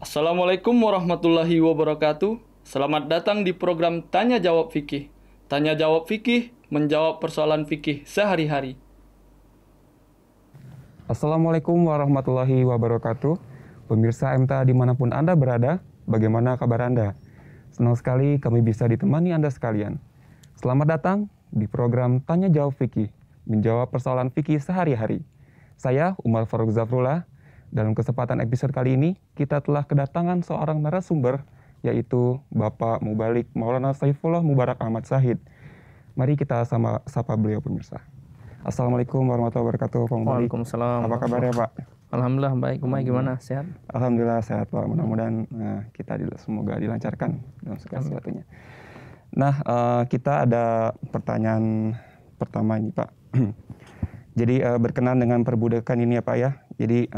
Assalamualaikum warahmatullahi wabarakatuh. Selamat datang di program Tanya Jawab Fikih. Tanya Jawab Fikih menjawab persoalan fikih sehari-hari. Assalamualaikum warahmatullahi wabarakatuh. Pemirsa MTA dimanapun Anda berada, bagaimana kabar Anda? Senang sekali kami bisa ditemani Anda sekalian. Selamat datang di program Tanya Jawab Fikih, menjawab persoalan fikih sehari-hari. Saya Umar Faruk Zafrullah. Dalam kesempatan episode kali ini, kita telah kedatangan seorang narasumber, yaitu Bapak Mubalik Maulana Saifullah Mubarak Ahmad Syahid. Mari kita sapa beliau, pemirsa. Assalamualaikum warahmatullahi wabarakatuh, Pak Mubalik. Waalaikumsalam. Apa kabarnya, Pak? Alhamdulillah baik. Umay gimana? Sehat? Alhamdulillah sehat, Pak. Mudah-mudahan kita semoga dilancarkan dalam segala sesuatunya. Nah, kita ada pertanyaan pertama ini, Pak. Jadi berkenaan dengan perbudakan ini ya Pak ya. Jadi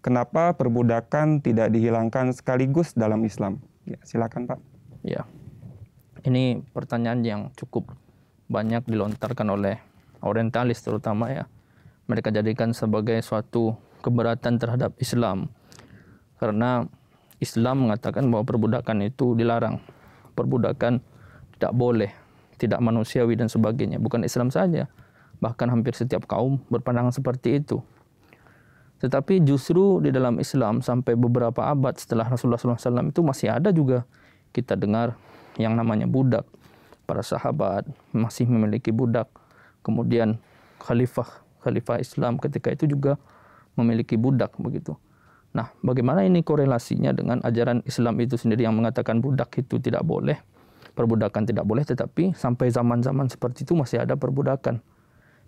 kenapa perbudakan tidak dihilangkan sekaligus dalam Islam? Ya, silakan Pak. Ya, ini pertanyaan yang cukup banyak dilontarkan oleh orientalis terutama ya. Mereka jadikan sebagai suatu keberatan terhadap Islam. Karena Islam mengatakan bahwa perbudakan itu dilarang. Perbudakan tidak boleh, tidak manusiawi dan sebagainya. Bukan Islam saja. Bahkan hampir setiap kaum berpandangan seperti itu. Tetapi justru di dalam Islam sampai beberapa abad setelah Rasulullah SAW itu masih ada juga kita dengar yang namanya budak. Para sahabat masih memiliki budak. Kemudian khalifah Islam ketika itu juga memiliki budak begitu. Nah, bagaimana ini korelasinya dengan ajaran Islam itu sendiri yang mengatakan budak itu tidak boleh, perbudakan tidak boleh, tetapi sampai zaman-zaman seperti itu masih ada perbudakan.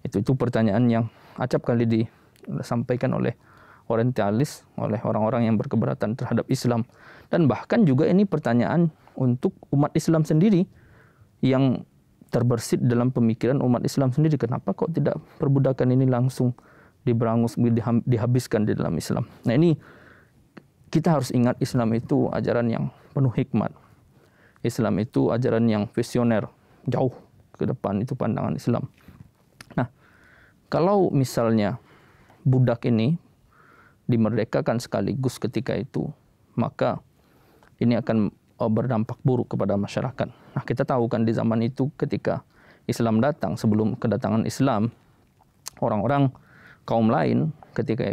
Itu pertanyaan yang acap kali disampaikan oleh orientalis, oleh orang-orang yang berkeberatan terhadap Islam. Dan bahkan juga ini pertanyaan untuk umat Islam sendiri yang terbersit dalam pemikiran umat Islam sendiri. Kenapa kok tidak perbudakan ini langsung diberangus, dihabiskan di dalam Islam? Nah ini kita harus ingat Islam itu ajaran yang penuh hikmat. Islam itu ajaran yang visioner, jauh ke depan itu pandangan Islam. Nah, kalau misalnya budak ini dimerdekakan sekaligus ketika itu, maka ini akan berdampak buruk kepada masyarakat. Nah, kita tahu kan di zaman itu ketika Islam datang, sebelum kedatangan Islam, orang-orang kaum lain ketika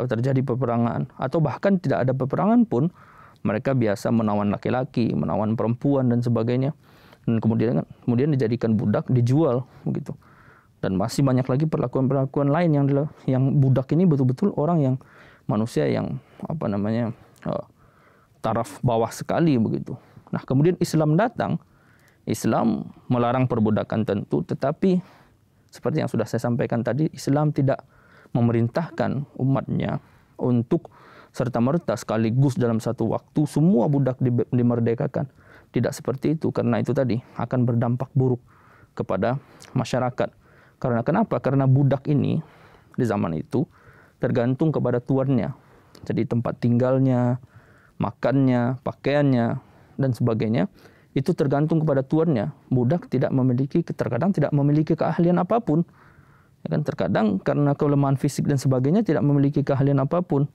terjadi peperangan, atau bahkan tidak ada peperangan pun, mereka biasa menawan laki-laki, menawan perempuan dan sebagainya. Dan kemudian dijadikan budak, dijual begitu. Dan masih banyak lagi perlakuan-perlakuan lain yang budak ini betul-betul orang yang manusia yang taraf bawah sekali begitu. Nah, kemudian Islam datang, Islam melarang perbudakan tentu, tetapi seperti yang sudah saya sampaikan tadi, Islam tidak memerintahkan umatnya untuk serta-merta sekaligus dalam satu waktu semua budak dimerdekakan. Tidak seperti itu, karena itu tadi akan berdampak buruk kepada masyarakat. Karena kenapa? Karena budak ini di zaman itu tergantung kepada tuannya. Jadi tempat tinggalnya, makannya, pakaiannya, dan sebagainya itu tergantung kepada tuannya. Budak terkadang tidak memiliki keahlian apapun. Ya kan, terkadang karena kelemahan fisik dan sebagainya tidak memiliki keahlian apapun.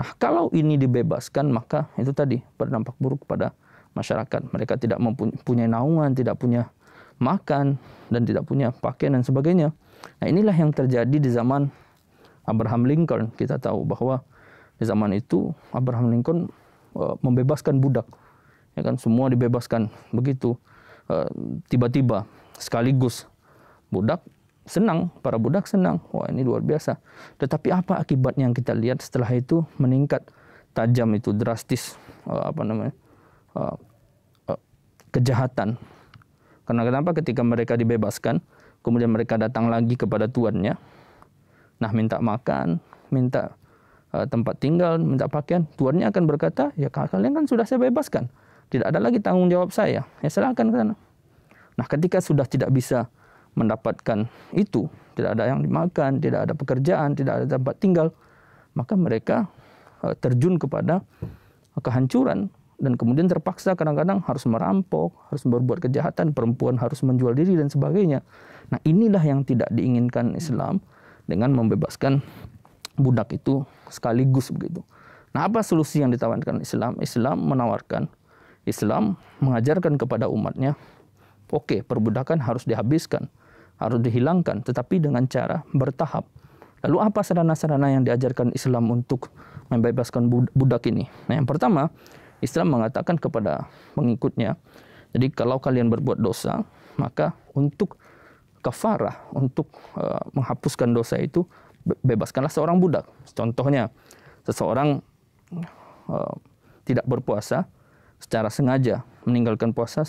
Nah, kalau ini dibebaskan, maka itu tadi berdampak buruk kepada masyarakat. Mereka tidak mempunyai naungan, tidak punya makan, dan tidak punya pakaian dan sebagainya. Nah, inilah yang terjadi di zaman Abraham Lincoln. Kita tahu bahwa di zaman itu Abraham Lincoln membebaskan budak. Ya kan, semua dibebaskan begitu. Tiba-tiba sekaligus para budak senang. Wah, ini luar biasa. Tetapi apa akibatnya yang kita lihat setelah itu? Meningkat tajam itu, drastis kejahatan. Karena kenapa? Ketika mereka dibebaskan, kemudian mereka datang lagi kepada tuannya. Nah, minta makan, minta tempat tinggal, minta pakaian. Tuannya akan berkata, ya kalian kan sudah saya bebaskan. Tidak ada lagi tanggung jawab saya. Ya silakan ke sana. Nah, ketika sudah tidak bisa mendapatkan itu, tidak ada yang dimakan, tidak ada pekerjaan, tidak ada tempat tinggal, maka mereka terjun kepada kehancuran. Dan kemudian terpaksa kadang-kadang harus merampok, harus berbuat kejahatan, perempuan harus menjual diri dan sebagainya. Nah, inilah yang tidak diinginkan Islam dengan membebaskan budak itu sekaligus begitu. Nah, apa solusi yang ditawarkan Islam? Islam mengajarkan kepada umatnya, oke, perbudakan harus dihabiskan, harus dihilangkan, tetapi dengan cara bertahap. Lalu apa sarana-sarana yang diajarkan Islam untuk membebaskan budak ini? Nah, yang pertama, Islam mengatakan kepada pengikutnya, jadi kalau kalian berbuat dosa, maka untuk kafarah, untuk menghapuskan dosa itu, bebaskanlah seorang budak. Contohnya, seseorang tidak berpuasa secara sengaja meninggalkan puasa.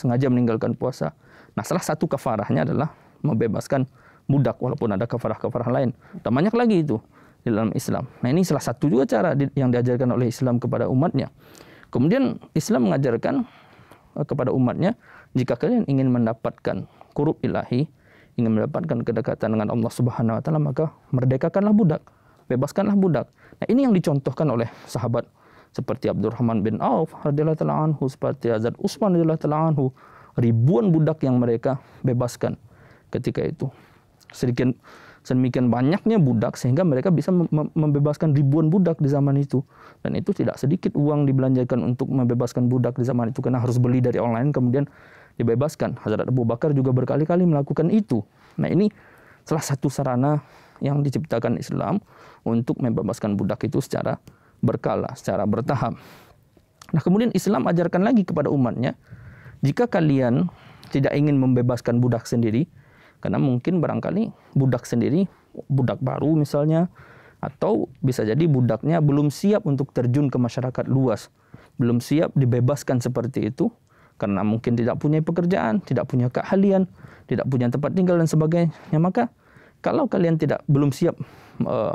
Nah, salah satu kafarahnya adalah membebaskan budak, walaupun ada kafarah-kafarah lain. Dan banyak lagi itu di dalam Islam. Nah, ini salah satu juga cara yang diajarkan oleh Islam kepada umatnya. Kemudian Islam mengajarkan kepada umatnya, jika kalian ingin mendapatkan qurub ilahi, ingin mendapatkan kedekatan dengan Allah Subhanahu wa taala, maka merdekakanlah budak, bebaskanlah budak. Nah, ini yang dicontohkan oleh sahabat seperti Abdurrahman bin Auf radhiyallahu taala anhu, seperti Hazrat Utsman radhiyallahu taala anhu, ribuan budak yang mereka bebaskan ketika itu. Sedemikian banyaknya budak sehingga mereka bisa membebaskan ribuan budak di zaman itu. Dan itu tidak sedikit uang dibelanjakan untuk membebaskan budak di zaman itu, karena harus beli dari online kemudian dibebaskan. Hazrat Abu Bakar juga berkali-kali melakukan itu. Nah, ini salah satu sarana yang diciptakan Islam untuk membebaskan budak itu secara berkala, secara bertahap. Nah, kemudian Islam ajarkan lagi kepada umatnya, jika kalian tidak ingin membebaskan budak sendiri, karena mungkin barangkali budak sendiri, budak baru misalnya, atau bisa jadi budaknya belum siap untuk terjun ke masyarakat luas, belum siap dibebaskan seperti itu, karena mungkin tidak punya pekerjaan, tidak punya keahlian, tidak punya tempat tinggal dan sebagainya. Maka kalau kalian belum siap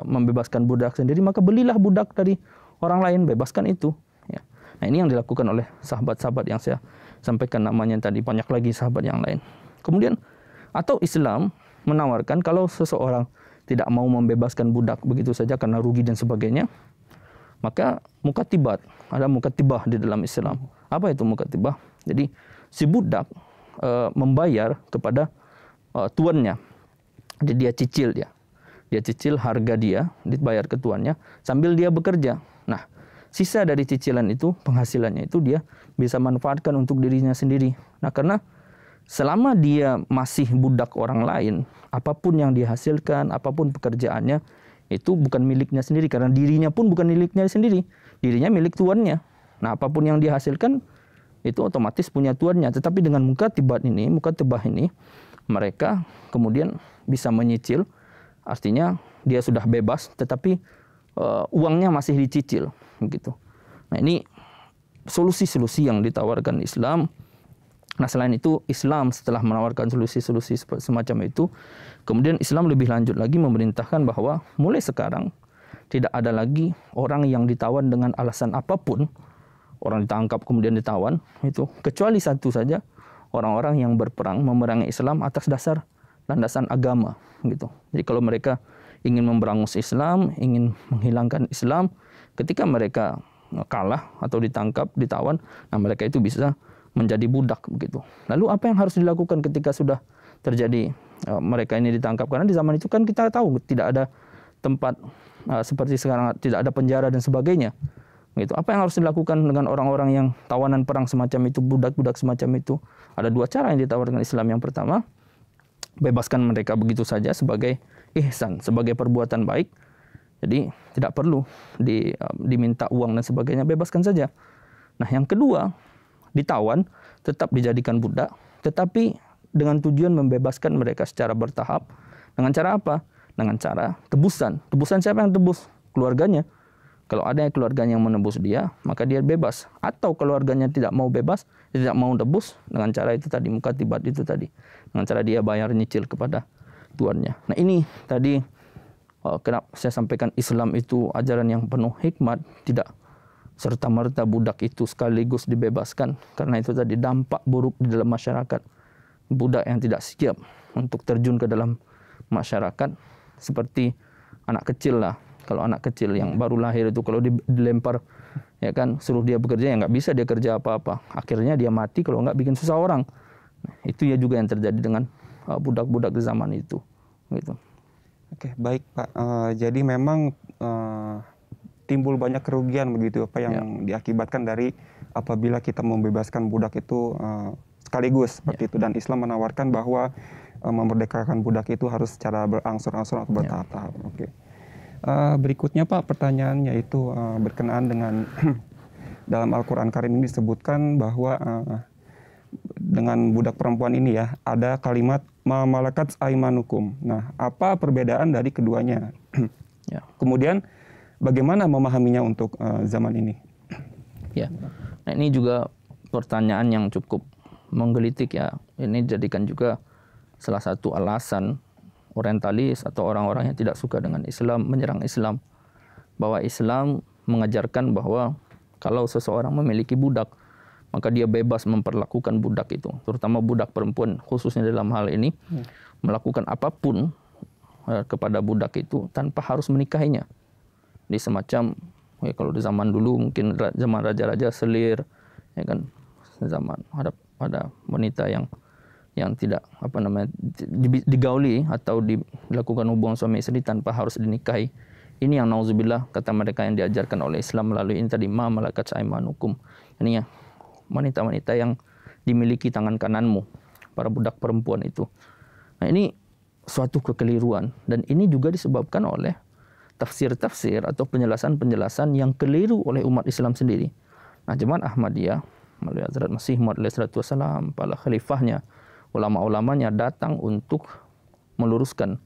membebaskan budak sendiri, maka belilah budak dari orang lain, bebaskan itu. Ya. Nah, ini yang dilakukan oleh sahabat-sahabat yang saya sampaikan namanya tadi, banyak lagi sahabat yang lain. Kemudian, atau Islam menawarkan kalau seseorang tidak mau membebaskan budak begitu saja karena rugi dan sebagainya, maka mukatibat, ada mukatibah di dalam Islam. Apa itu mukatibah? Jadi si budak membayar kepada tuannya. Jadi dia cicil harga dia, dibayar ke tuannya sambil dia bekerja. Nah, sisa dari cicilan itu, penghasilannya itu dia bisa manfaatkan untuk dirinya sendiri. Nah, karena selama dia masih budak orang lain, apapun yang dihasilkan, apapun pekerjaannya, itu bukan miliknya sendiri, karena dirinya pun bukan miliknya sendiri, dirinya milik tuannya. Nah, apapun yang dihasilkan itu otomatis punya tuannya. Tetapi dengan mukatibah ini mereka kemudian bisa menyicil, artinya dia sudah bebas, tetapi uangnya masih dicicil, gitu. Nah, ini solusi-solusi yang ditawarkan Islam. Nah, selain itu Islam setelah menawarkan solusi-solusi semacam itu, kemudian Islam lebih lanjut lagi memerintahkan bahwa mulai sekarang tidak ada lagi orang yang ditawan dengan alasan apapun, orang ditangkap kemudian ditawan, itu kecuali satu saja, orang-orang yang berperang memerangi Islam atas dasar landasan agama, gitu. Jadi kalau mereka ingin memberangus Islam, ingin menghilangkan Islam, ketika mereka kalah atau ditangkap, ditawan, nah mereka itu bisa menjadi budak, begitu. Lalu apa yang harus dilakukan ketika sudah terjadi mereka ini ditangkap? Karena di zaman itu kan kita tahu tidak ada tempat seperti sekarang, tidak ada penjara dan sebagainya. Gitu. Apa yang harus dilakukan dengan orang-orang yang tawanan perang semacam itu, budak-budak semacam itu? Ada dua cara yang ditawarkan Islam. Yang pertama, bebaskan mereka begitu saja sebagai ihsan, sebagai perbuatan baik. Jadi tidak perlu diminta uang dan sebagainya, bebaskan saja. Nah, yang kedua, ditawan, tetap dijadikan budak, tetapi dengan tujuan membebaskan mereka secara bertahap. Dengan cara apa? Dengan cara tebusan. Tebusan siapa yang tebus? Keluarganya. Kalau ada keluarganya yang menebus dia, maka dia bebas. Atau keluarganya tidak mau bebas, tidak mau tebus, dengan cara itu tadi, mukatibat itu tadi. Dengan cara dia bayar nyicil kepada tuannya. Nah, ini tadi kenapa saya sampaikan Islam itu ajaran yang penuh hikmat, tidak serta-merta budak itu sekaligus dibebaskan. Karena itu tadi dampak buruk di dalam masyarakat. Budak yang tidak siap untuk terjun ke dalam masyarakat, seperti anak kecil lah. Kalau anak kecil yang baru lahir itu kalau dilempar, ya kan, suruh dia bekerja, ya nggak bisa dia kerja apa-apa. Akhirnya dia mati kalau nggak bikin susah orang. Nah, itu ya juga yang terjadi dengan budak-budak di zaman itu. Gitu. Oke, baik Pak. Jadi memang timbul banyak kerugian begitu, apa yang diakibatkan dari apabila kita membebaskan budak itu sekaligus seperti itu. Dan Islam menawarkan bahwa memerdekakan budak itu harus secara berangsur-angsur atau bertahap-tahap. Oke. Berikutnya Pak, pertanyaannya itu berkenaan dengan dalam Al-Quran Karim ini disebutkan bahwa dengan budak perempuan ini ya, ada kalimat ma malakat aimanukum. Nah, apa perbedaan dari keduanya? Kemudian bagaimana memahaminya untuk zaman ini? Ya, nah ini juga pertanyaan yang cukup menggelitik ya. Ini jadikan juga salah satu alasan orientalis atau orang-orang yang tidak suka dengan Islam menyerang Islam. Bahwa Islam mengajarkan bahwa kalau seseorang memiliki budak, maka dia bebas memperlakukan budak itu, terutama budak perempuan khususnya dalam hal ini, melakukan apapun kepada budak itu tanpa harus menikahinya. Di semacam kalau di zaman dulu mungkin zaman raja-raja selir, ya kan, zaman ada wanita yang tidak digauli atau dilakukan hubungan suami istri tanpa harus dinikahi. Ini yang nauzubillah kata mereka yang diajarkan oleh Islam melalui ini tadi ma malakat aimanukum. Ini ya wanita-wanita yang dimiliki tangan kananmu, para budak perempuan itu. Nah, ini suatu kekeliruan dan ini juga disebabkan oleh tafsir-tafsir atau penjelasan-penjelasan yang keliru oleh umat Islam sendiri. Nah, Jemaat Ahmadiyah melalui Hazrat Masih Maud alaihissalam, para khalifahnya, ulama-ulamanya datang untuk meluruskan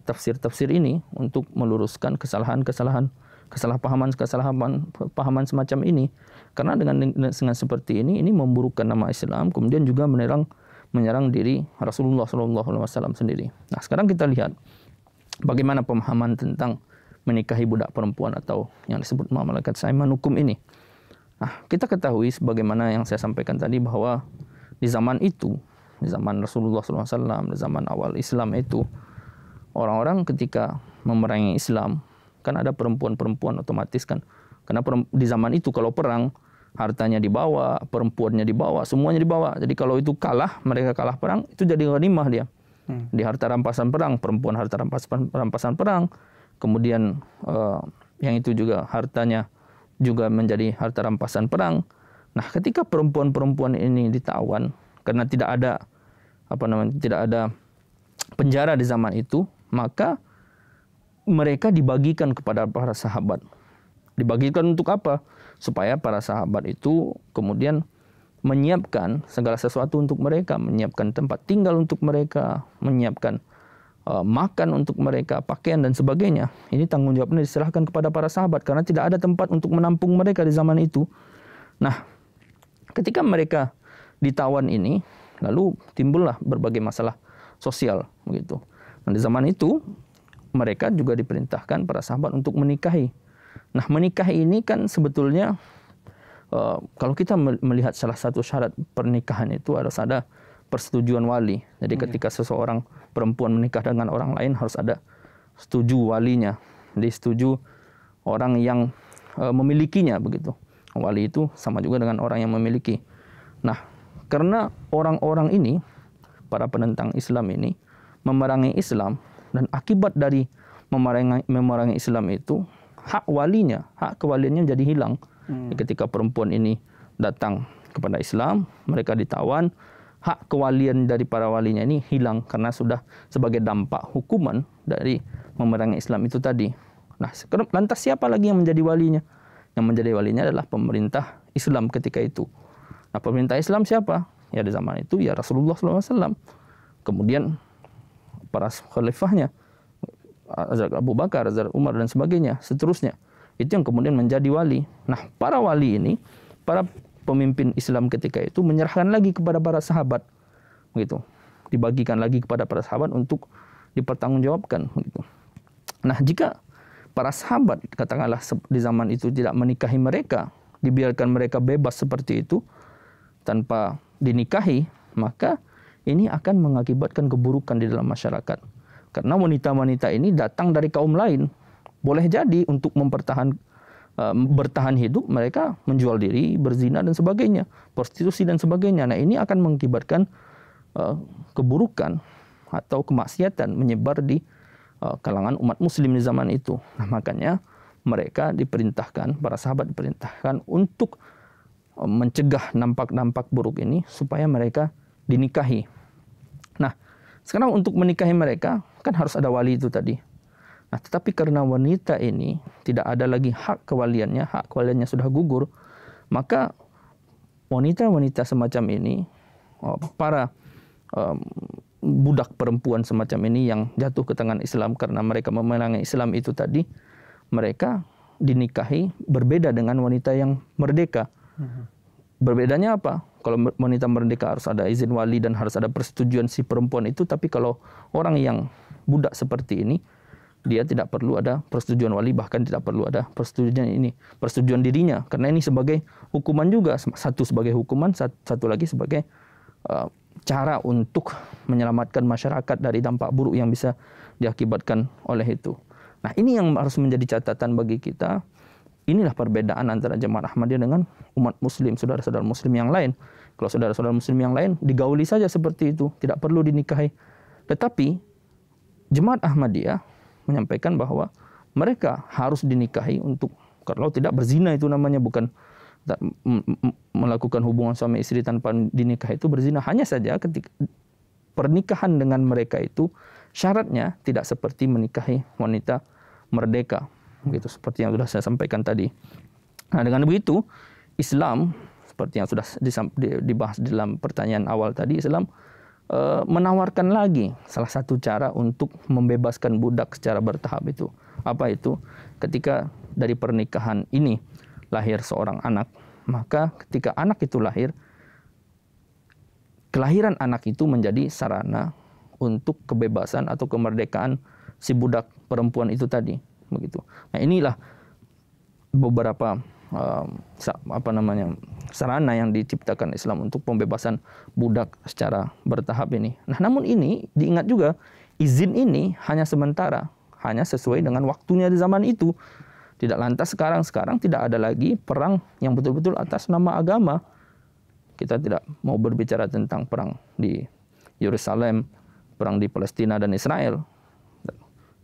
tafsir-tafsir ini, untuk meluruskan kesalahpahaman semacam ini. Karena dengan seperti ini memburukkan nama Islam, kemudian juga menyerang diri Rasulullah SAW sendiri. Nah, sekarang kita lihat bagaimana pemahaman tentang menikahi budak perempuan atau yang disebut malakat aimanukum ini. Nah, kita ketahui sebagaimana yang saya sampaikan tadi bahwa di zaman itu, di zaman Rasulullah SAW, di zaman awal Islam itu, orang-orang ketika memerangi Islam, kan ada perempuan-perempuan otomatis kan. Karena di zaman itu kalau perang, hartanya dibawa, perempuannya dibawa, semuanya dibawa. Jadi kalau itu kalah, mereka kalah perang, itu jadi ghanimah dia. Di harta rampasan perang, perempuan harta rampasan perang. Kemudian yang itu juga hartanya juga menjadi harta rampasan perang. Nah, ketika perempuan-perempuan ini ditawan karena tidak ada penjara di zaman itu, maka mereka dibagikan kepada para sahabat. Dibagikan untuk apa? Supaya para sahabat itu kemudian menyiapkan segala sesuatu untuk mereka, menyiapkan tempat tinggal untuk mereka, menyiapkan makan untuk mereka, pakaian dan sebagainya. Ini tanggung jawabnya diserahkan kepada para sahabat karena tidak ada tempat untuk menampung mereka di zaman itu. Nah, ketika mereka ditawan ini, lalu timbullah berbagai masalah sosial begitu. Nah, di zaman itu mereka juga diperintahkan para sahabat untuk menikahi. Nah, menikahi ini kan sebetulnya kalau kita melihat salah satu syarat pernikahan itu harus ada persetujuan wali. Jadi ketika seseorang perempuan menikah dengan orang lain harus ada setuju walinya, disetujui orang yang memilikinya begitu. Wali itu sama juga dengan orang yang memiliki. Nah, karena orang-orang ini, para penentang Islam ini memerangi Islam, dan akibat dari memerangi Islam itu hak walinya, hak kewaliannya jadi hilang. Ketika perempuan ini datang kepada Islam, mereka ditawan, hak kewalian dari para walinya ini hilang karena sudah sebagai dampak hukuman dari memerangi Islam itu tadi. Nah, lantas siapa lagi yang menjadi walinya? Yang menjadi walinya adalah pemerintah Islam ketika itu. Nah, pemerintah Islam siapa? Ya di zaman itu ya Rasulullah SAW. Kemudian para khalifahnya, Hazrat Abu Bakar, Hazrat Umar dan sebagainya, seterusnya. Itu yang kemudian menjadi wali. Nah, para wali ini, para pemimpin Islam ketika itu menyerahkan lagi kepada para sahabat, begitu. Dibagikan lagi kepada para sahabat untuk dipertanggungjawabkan, begitu. Nah, jika para sahabat katakanlah di zaman itu tidak menikahi mereka, dibiarkan mereka bebas seperti itu tanpa dinikahi, maka ini akan mengakibatkan keburukan di dalam masyarakat. Karena wanita-wanita ini datang dari kaum lain. Boleh jadi untuk bertahan hidup mereka menjual diri, berzina dan sebagainya, prostitusi dan sebagainya. Nah, ini akan mengakibatkan keburukan atau kemaksiatan menyebar di kalangan umat muslim di zaman itu. Nah, makanya mereka diperintahkan, para sahabat diperintahkan untuk mencegah nampak-nampak buruk ini supaya mereka dinikahi. Nah, sekarang untuk menikahi mereka kan harus ada wali itu tadi. Nah, tetapi karena wanita ini tidak ada lagi hak kewaliannya sudah gugur, maka wanita-wanita semacam ini, para budak perempuan semacam ini yang jatuh ke tangan Islam karena mereka memerangi Islam itu tadi, mereka dinikahi berbeda dengan wanita yang merdeka. Berbedanya apa? Kalau wanita merdeka harus ada izin wali dan harus ada persetujuan si perempuan itu, tapi kalau orang yang budak seperti ini, dia tidak perlu ada persetujuan wali, bahkan tidak perlu ada persetujuan dirinya, karena ini sebagai hukuman juga, satu sebagai hukuman, satu lagi sebagai cara untuk menyelamatkan masyarakat dari dampak buruk yang bisa diakibatkan oleh itu. Nah, ini yang harus menjadi catatan bagi kita. Inilah perbedaan antara Jemaat Ahmadiyah dengan umat muslim, saudara-saudara muslim yang lain. Kalau saudara-saudara muslim yang lain digauli saja seperti itu, tidak perlu dinikahi. Tetapi Jemaat Ahmadiyah menyampaikan bahwa mereka harus dinikahi untuk, kalau tidak berzina itu namanya, bukan melakukan hubungan suami istri tanpa dinikahi itu berzina. Hanya saja ketika pernikahan dengan mereka itu syaratnya tidak seperti menikahi wanita merdeka. Begitu, seperti yang sudah saya sampaikan tadi. Nah, dengan begitu Islam, seperti yang sudah dibahas dalam pertanyaan awal tadi, Islam menawarkan lagi salah satu cara untuk membebaskan budak secara bertahap itu. Apa itu? Ketika dari pernikahan ini lahir seorang anak, maka ketika anak itu lahir, kelahiran anak itu menjadi sarana untuk kebebasan atau kemerdekaan si budak perempuan itu tadi. Begitu. Nah, inilah beberapa sarana yang diciptakan Islam untuk pembebasan budak secara bertahap ini. Nah, namun ini diingat juga, izin ini hanya sementara, hanya sesuai dengan waktunya di zaman itu. Tidak lantas sekarang tidak ada lagi perang yang betul-betul atas nama agama. Kita tidak mau berbicara tentang perang di Yerusalem, perang di Palestina dan Israel.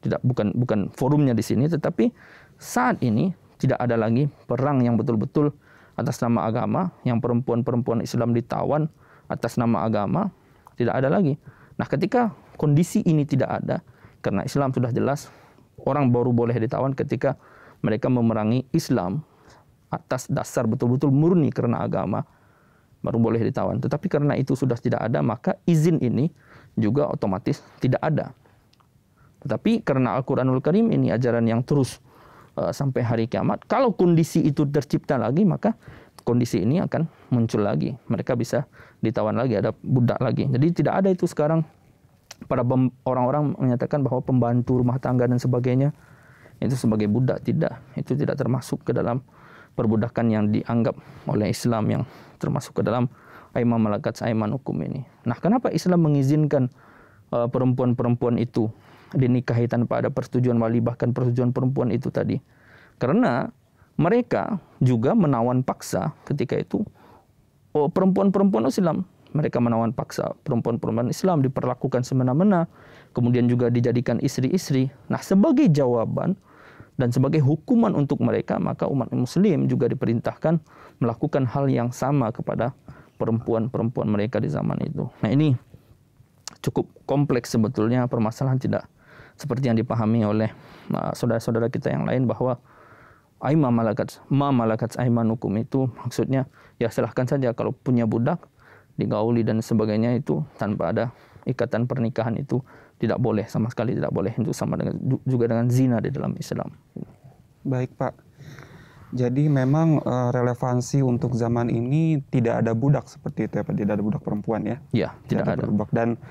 Bukan forumnya di sini, tetapi saat ini tidak ada lagi perang yang betul-betul atas nama agama, yang perempuan-perempuan Islam ditawan atas nama agama, tidak ada lagi. Nah, ketika kondisi ini tidak ada, karena Islam sudah jelas, orang baru boleh ditawan ketika mereka memerangi Islam atas dasar betul-betul murni karena agama, baru boleh ditawan. Tetapi karena itu sudah tidak ada, maka izin ini juga otomatis tidak ada. Tetapi karena Al-Quranul Karim ini ajaran yang terus sampai hari kiamat, kalau kondisi itu tercipta lagi, maka kondisi ini akan muncul lagi. Mereka bisa ditawan lagi, ada budak lagi. Jadi tidak ada itu sekarang. Para orang-orang menyatakan bahwa pembantu rumah tangga dan sebagainya itu sebagai budak. Tidak, itu tidak termasuk ke dalam perbudakan yang dianggap oleh Islam, yang termasuk ke dalam aiman malakat aiman hukum ini. Nah, kenapa Islam mengizinkan perempuan-perempuan itu dinikahi tanpa ada persetujuan wali, bahkan persetujuan perempuan itu tadi? Karena mereka juga menawan paksa ketika itu perempuan-perempuan Islam. Mereka menawan paksa perempuan-perempuan Islam, diperlakukan semena-mena, kemudian juga dijadikan istri-istri. Nah, sebagai jawaban dan sebagai hukuman untuk mereka, maka umat muslim juga diperintahkan melakukan hal yang sama kepada perempuan-perempuan mereka di zaman itu. Nah, ini cukup kompleks sebetulnya, permasalahan tidak seperti yang dipahami oleh saudara-saudara kita yang lain, bahwa aiman malakat aiman hukum itu maksudnya ya silahkan saja kalau punya budak digauli dan sebagainya, itu tanpa ada ikatan pernikahan, itu tidak boleh, sama sekali tidak boleh. Itu sama dengan juga dengan zina di dalam Islam. Baik, Pak. Jadi memang relevansi untuk zaman ini tidak ada budak seperti itu ya Pak, tidak ada budak perempuan ya? Ya, tidak ada. Budak. Dan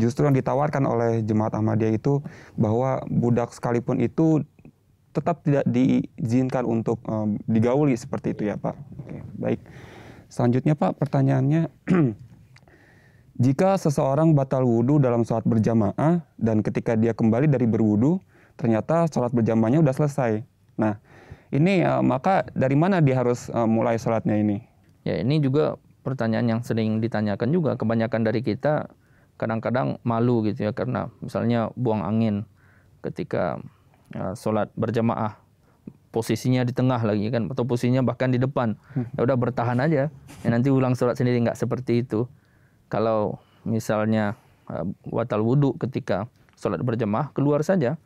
justru yang ditawarkan oleh Jemaat Ahmadiyah itu bahwa budak sekalipun itu tetap tidak diizinkan untuk digauli seperti itu ya Pak. Oke, baik. Selanjutnya Pak, pertanyaannya, jika seseorang batal wudhu dalam sholat berjamaah dan ketika dia kembali dari berwudhu, ternyata sholat berjamaahnya sudah selesai. Nah, ini maka dari mana dia harus mulai sholatnya ini? Ya, ini juga pertanyaan yang sering ditanyakan juga. Kebanyakan dari kita kadang-kadang malu gitu ya, karena misalnya buang angin ketika sholat berjamaah, posisinya di tengah lagi kan, atau posisinya bahkan di depan. Ya udah bertahan aja. Ya, nanti ulang sholat sendiri, nggak seperti itu. Kalau misalnya batal wudhu ketika sholat berjamaah, keluar saja.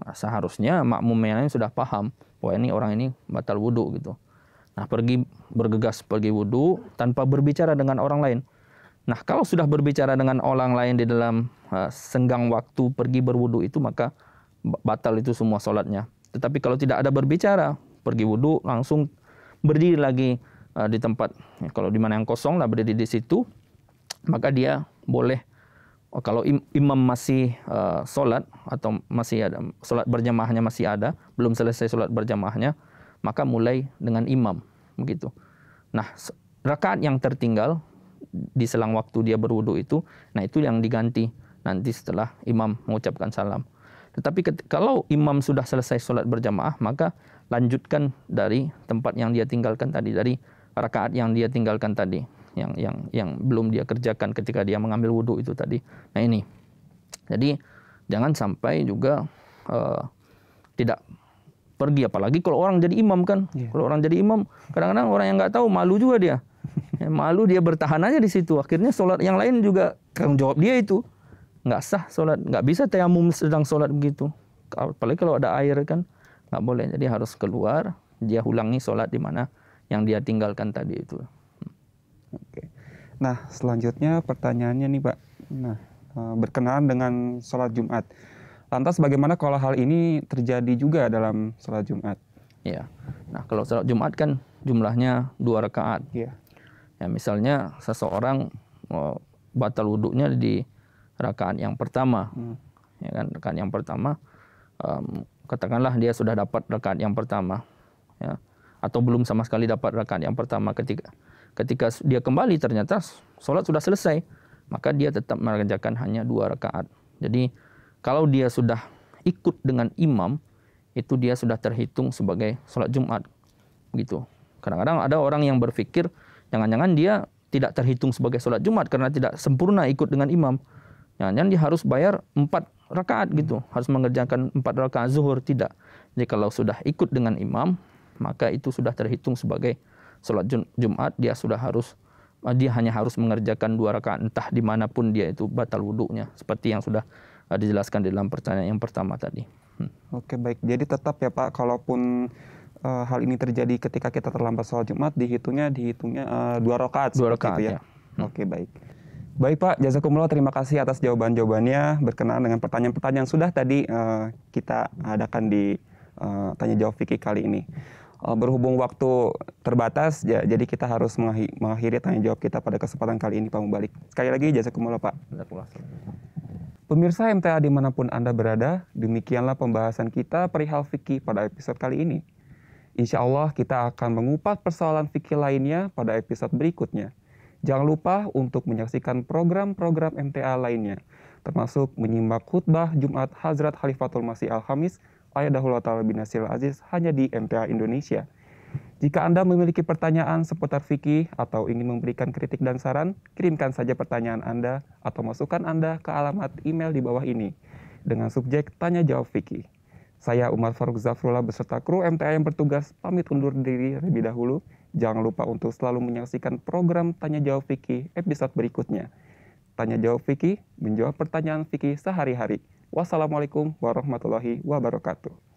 Nah, seharusnya makmum yang lain sudah paham, wah ini orang ini batal wudhu gitu. Nah, bergegas pergi wudhu tanpa berbicara dengan orang lain. Nah, kalau sudah berbicara dengan orang lain di dalam senggang waktu pergi berwudhu itu, maka batal itu semua sholatnya. Tetapi kalau tidak ada berbicara, pergi wudhu langsung berdiri lagi di tempat, ya, kalau di mana yang kosong lah berdiri di situ, maka dia boleh, kalau imam masih sholat atau masih ada sholat berjamaahnya masih ada, belum selesai sholat berjamaahnya, maka mulai dengan imam begitu. Nah, rakaat yang tertinggal di selang waktu dia berwudu itu, nah itu yang diganti nanti setelah imam mengucapkan salam. Tetapi kalau imam sudah selesai sholat berjamaah, maka lanjutkan dari tempat yang dia tinggalkan tadi, dari rakaat yang dia tinggalkan tadi, yang belum dia kerjakan ketika dia mengambil wudu itu tadi. Nah ini, jadi jangan sampai juga tidak pergi, apalagi kalau orang jadi imam kan. Kalau orang jadi imam, kadang-kadang orang yang nggak tahu malu juga dia. Malu dia bertahan aja di situ. Akhirnya sholat yang lain juga tanggung jawab dia itu. Nggak sah sholat, nggak bisa tayamum sedang sholat begitu. Apalagi kalau ada air kan, nggak boleh. Jadi harus keluar, dia ulangi sholat di mana yang dia tinggalkan tadi itu. Oke. Nah, selanjutnya pertanyaannya nih Pak. Nah, berkenaan dengan sholat Jumat. Lantas bagaimana kalau hal ini terjadi juga dalam sholat Jumat? Ya. Nah, kalau sholat Jumat kan jumlahnya 2 rakaat. Iya. Ya, misalnya seseorang batal wudhunya di rakaat yang pertama. Ya kan, rakaat yang pertama, katakanlah dia sudah dapat rakaat yang pertama, ya, atau belum sama sekali dapat rakaat yang pertama. Ketika dia kembali ternyata sholat sudah selesai, maka dia tetap mengerjakan hanya 2 rakaat. Jadi kalau dia sudah ikut dengan imam, itu dia sudah terhitung sebagai sholat Jumat. Begitu. Kadang-kadang ada orang yang berpikir jangan-jangan dia tidak terhitung sebagai sholat Jumat karena tidak sempurna ikut dengan imam. Jangan-jangan dia harus bayar 4 rakaat gitu, harus mengerjakan 4 rakaat zuhur. Tidak. Jadi kalau sudah ikut dengan imam, maka itu sudah terhitung sebagai sholat Jumat. Dia hanya harus mengerjakan 2 rakaat entah dimanapun dia itu batal wudhunya, seperti yang sudah dijelaskan di dalam pertanyaan yang pertama tadi. Oke, baik. Jadi tetap ya Pak, kalaupun hal ini terjadi ketika kita terlambat sholat Jumat, dihitungnya 2 rakaat. 2 rakaat ya. Oke, baik. Baik Pak, jazakumullah, terima kasih atas jawaban-jawabannya berkenaan dengan pertanyaan-pertanyaan sudah tadi kita adakan di Tanya Jawab Fikih kali ini. Berhubung waktu terbatas, jadi kita harus mengakhiri tanya jawab kita pada kesempatan kali ini Pak Mubalik. Sekali lagi jazakumullah Pak. Pemirsa MTA dimanapun Anda berada, demikianlah pembahasan kita perihal fikih pada episode kali ini. Insya Allah kita akan mengupas persoalan fikih lainnya pada episode berikutnya. Jangan lupa untuk menyaksikan program-program MTA lainnya, termasuk menyimak khutbah Jumat Hazrat Khalifatul Masih Al-Khamis, Ayyadahullah Ta'ala Binasil Aziz, hanya di MTA Indonesia. Jika Anda memiliki pertanyaan seputar fikih atau ingin memberikan kritik dan saran, kirimkan saja pertanyaan Anda atau masukan Anda ke alamat email di bawah ini dengan subjek Tanya Jawab Fikih. Saya Umar Faruk Zafrullah beserta kru MTA yang bertugas pamit undur diri terlebih dahulu. Jangan lupa untuk selalu menyaksikan program Tanya Jawab Fikih episode berikutnya. Tanya Jawab Fikih, menjawab pertanyaan fikih sehari-hari. Wassalamualaikum warahmatullahi wabarakatuh.